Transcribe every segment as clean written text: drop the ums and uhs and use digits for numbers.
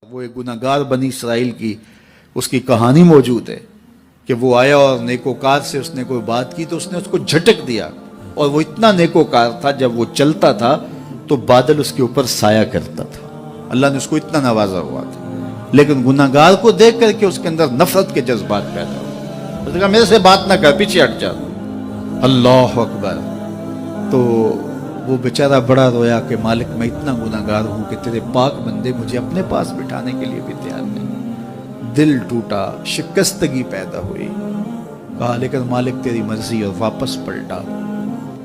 وہ ایک गुनाहगार बनी इसराइल की उसकी कहानी मौजूद है कि वो आया और नेकोकार से उसने कोई बात की तो उसने उसको झटक दिया, और वो इतना नेकोकार था जब वो चलता था तो बादल उसके ऊपर साया करता था। अल्लाह ने उसको इतना नवाजा हुआ था, लेकिन गुनाहगार को देख करके उसके अंदर नफरत के जज्बात पैदा हुए। उसने कहा मेरे से बात ना कर, पीछे हट जा। अल्लाह अकबर। तो वो बेचारा बड़ा रोया कि मालिक मैं इतना गुनाहगार हूँ कि तेरे पाक बंदे मुझे अपने पास बिठाने के लिए भी तैयार नहीं। दिल टूटा, शिकस्तगी पैदा हुई। कहा लेकिन मालिक तेरी मर्जी, और वापस पलटा।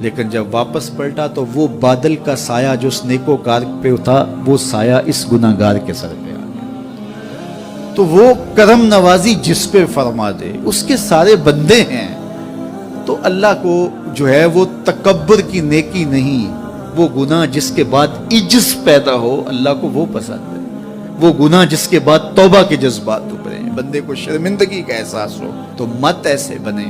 लेकिन जब वापस पलटा तो वो बादल का साया जो उस नेकोकार पे था, वो साया इस गुनाहगार के सर पे आ गया। तो वो करम नवाजी जिस पे फरमा दे, उसके सारे बंदे हैं। तो अल्लाह को जो है वो तकब्बुर की नेकी नहीं, वो गुनाह जिसके बाद इज्ज पैदा हो, अल्लाह को वो पसंद है। वो गुनाह जिसके बाद तौबा के जज्बात उभरे, बंदे को शर्मिंदगी का एहसास हो। तो मत ऐसे बने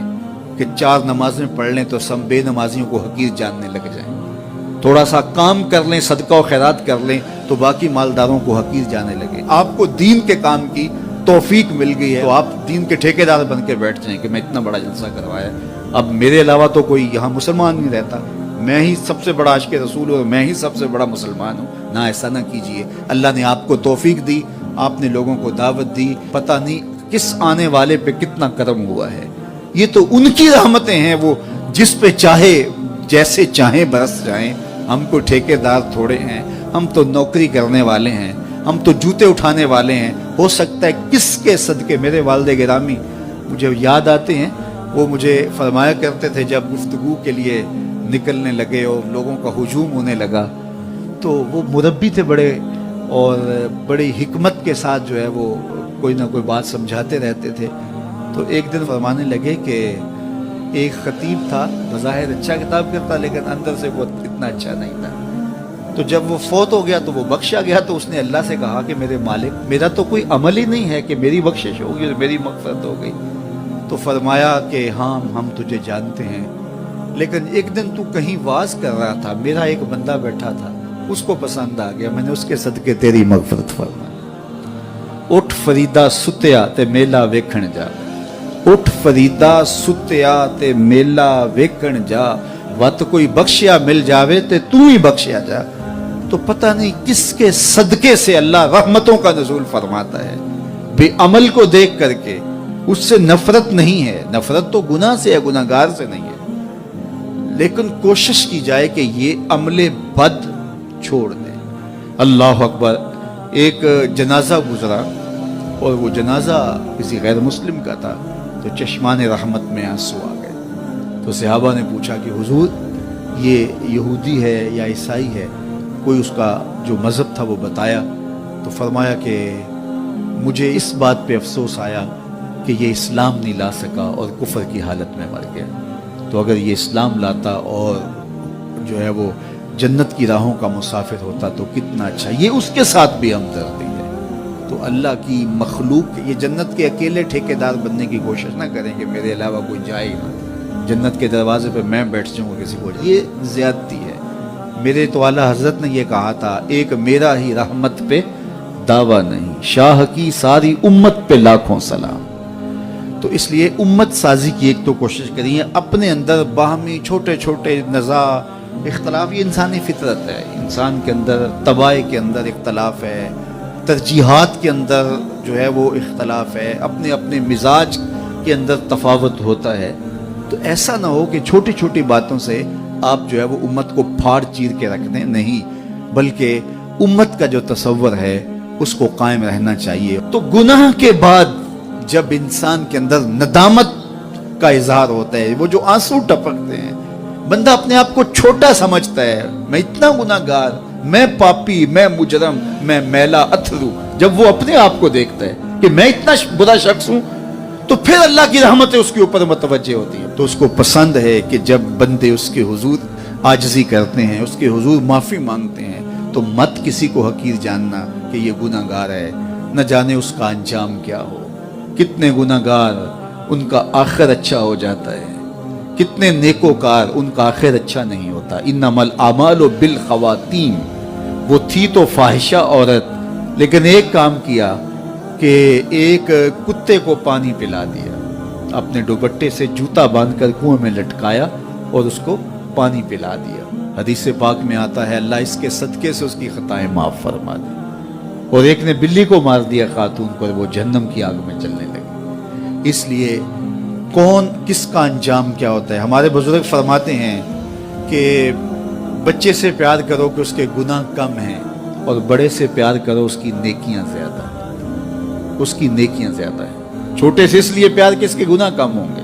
कि 4 नमाजें पढ़ लें तो सब बेनमाजियों को हकीर जानने लग जाएं। थोड़ा सा काम कर लें, सदका और खैरात कर लें तो बाकी मालदारों को हकीर जाने लगे। आपको दीन के काम की तौफीक मिल गई है तो आप दीन के ठेकेदार बन के बैठ जाएं कि मैं इतना बड़ा जलसा करवाया, अब मेरे अलावा तो कोई यहाँ मुसलमान नहीं रहता, मैं ही सबसे बड़ा आशिक़े रसूल हूँ, मैं ही सबसे बड़ा मुसलमान हूँ। ना, ऐसा ना कीजिए। अल्लाह ने आपको तौफीक दी, आपने लोगों को दावत दी, पता नहीं किस आने वाले पे कितना करम हुआ है। ये तो उनकी रहमतें हैं, वो जिस पे चाहे जैसे चाहे बरस जाएं। हम कोई ठेकेदार थोड़े हैं, हम तो नौकरी करने वाले हैं, हम तो जूते उठाने वाले हैं। हो सकता है किसके सदके मेरे वालिद गिरामी मुझे याद आते हैं, वो मुझे फरमाया करते थे जब गुफ्तगू के लिए निकलने लगे और लोगों का हुजूम होने लगा, तो वो मुरब्बी थे बड़े, और बड़ी हिकमत के साथ जो है वो कोई ना कोई बात समझाते रहते थे। तो एक दिन फरमाने लगे कि एक खतीब था, बज़ाहिर अच्छा किताब करता, लेकिन अंदर से वो इतना अच्छा नहीं था। तो जब वो फौत हो गया तो वो बख्शा गया, तो उसने अल्लाह से कहा कि मेरे मालिक, मेरा तो कोई अमल ही नहीं है कि मेरी बख्शिश होगी और मेरी मग़फ़िरत हो गई। तो फरमाया कि हाँ हम तुझे जानते हैं, लेकिन एक दिन तू कहीं वाज कर रहा था, मेरा एक बंदा बैठा था, उसको पसंद आ गया, मैंने उसके सदके तेरी मग़फ़िरत फरमाई। उठ फरीदा सुत्या ते मेला वेखण जा, उठ फरीदा सुत्या ते मेला वेखण जा, वत कोई बख्शिया मिल जावे ते तू ही बख्शिया जा। तो पता नहीं किसके सदके से अल्लाह रहमतों का नज़ूल फरमाता है। बेअमल को देख करके उससे नफरत नहीं है, नफरत तो गुनाह से है, गुनाहगार से नहीं है। लेकिन कोशिश की जाए कि ये अमले बद छोड़ दें। अल्लाह अकबर। एक जनाजा गुजरा और वो जनाजा किसी गैर मुस्लिम का था, तो चश्मान रहमत में आंसू आ गए। तो सहाबा ने पूछा कि हुजूर ये यहूदी है या ईसाई है, कोई उसका जो मज़हब था वो बताया। तो फरमाया कि मुझे इस बात पे अफसोस आया कि ये इस्लाम नहीं ला सका और कुफर की हालत में मर गया। तो अगर ये इस्लाम लाता और जो है वो जन्नत की राहों का मुसाफिर होता तो कितना अच्छा। ये उसके साथ भी हमदर्दी है। तो अल्लाह की मखलूक, ये जन्नत के अकेले ठेकेदार बनने की कोशिश ना करें कि मेरे अलावा कोई जाए ना, जन्नत के दरवाजे पे मैं बैठ जाऊँगा किसी को, ये ज़्यादती है। मेरे तो आला हज़रत ने ये कहा था, एक मेरा ही रहमत पे दावा नहीं, शाह की सारी उम्मत पे लाखों सलाम। तो इसलिए उम्मत साजी की एक तो कोशिश करिए, अपने अंदर बाहमी छोटे छोटे नज़ा इख्तलाफ, ये इंसानी फितरत है। इंसान के अंदर तबाह के अंदर इख्तलाफ है, तरजीहात के अंदर जो है वो इख्तलाफ है, अपने अपने मिजाज के अंदर तफावत होता है। तो ऐसा ना हो कि छोटी छोटी बातों से आप जो है वो उम्मत को फाड़ चीर के रख दें, नहीं, बल्कि उम्मत का जो तसव्वुर है उसको कायम रहना चाहिए। तो गुनाह के बाद जब इंसान के अंदर नदामत का इजहार होता है, वो जो आंसू टपकते हैं, बंदा अपने आप को छोटा समझता है, मैं इतना गुनाहगार, मैं पापी, मैं मुजरम, मैं मैला अथरू। जब वो अपने आप को देखता है कि मैं इतना बुरा शख्स हूं, तो फिर अल्लाह की रहमतें उसके ऊपर मुतवज्जे होती है। तो उसको पसंद है कि जब बंदे उसके हुजूर आजिज़ी करते हैं, उसके हुजूर माफ़ी मांगते हैं, तो मत किसी को हकीर जानना कि ये गुनाहगार है, न जाने उसका अंजाम क्या हो। कितने गुनाहगार उनका आखिर अच्छा हो जाता है, कितने नेकोकार उनका आखिर अच्छा नहीं होता। इन्नमल आमालु बिल खवातीम, वो थी तो फाहिशा औरत, لیکن ایک کام کیا کہ ایک کتے کو پانی پلا دیا، اپنے دوپٹے سے جوتا باندھ کر کنویں میں لٹکایا اور اس کو پانی پلا دیا۔ حدیث پاک میں آتا ہے اللہ اس کے صدقے سے اس کی خطائیں معاف فرما دے۔ اور ایک نے بلی کو مار دیا خاتون کو، وہ جہنم کی آگ میں جلنے لگی۔ اس لیے کون کس کا انجام کیا ہوتا ہے؟ ہمارے بزرگ فرماتے ہیں کہ بچے سے پیار کرو کہ اس کے گناہ کم ہیں، اور بڑے سے پیار کرو اس کی نیکیاں زیادہ ہیں، اس کی نیکیاں زیادہ ہیں۔ چھوٹے سے اس لیے پیار کہ اس کے گناہ کم ہوں گے،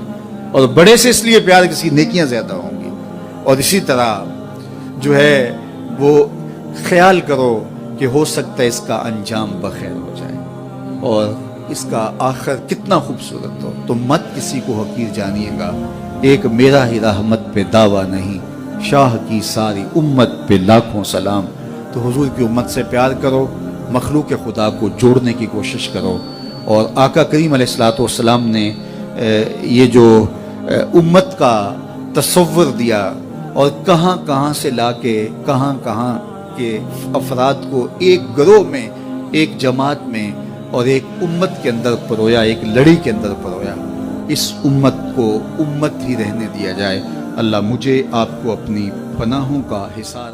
اور بڑے سے اس لیے پیار کہ اس کی نیکیاں زیادہ ہوں گی۔ اور اسی طرح جو ہے وہ خیال کرو کہ ہو سکتا ہے اس کا انجام بخیر ہو جائے اور اس کا آخر کتنا خوبصورت ہو، تو مت کسی کو حقیر جانیے گا۔ ایک میرا ہی رحمت پہ دعویٰ نہیں، شاہ کی ساری امت پہ لاکھوں سلام۔ تو حضور کی امت سے پیار کرو، مخلوق خدا کو جوڑنے کی کوشش کرو۔ اور آقا کریم علیہ الصلوۃ والسلام نے یہ جو امت کا تصور دیا اور کہاں کہاں سے لا کے کہاں کہاں کے افراد کو ایک گروہ میں، ایک جماعت میں اور ایک امت کے اندر پرویا، ایک لڑی کے اندر پرویا، اس امت کو امت ہی رہنے دیا جائے۔ اللہ مجھے آپ کو اپنی پناہوں کا حصار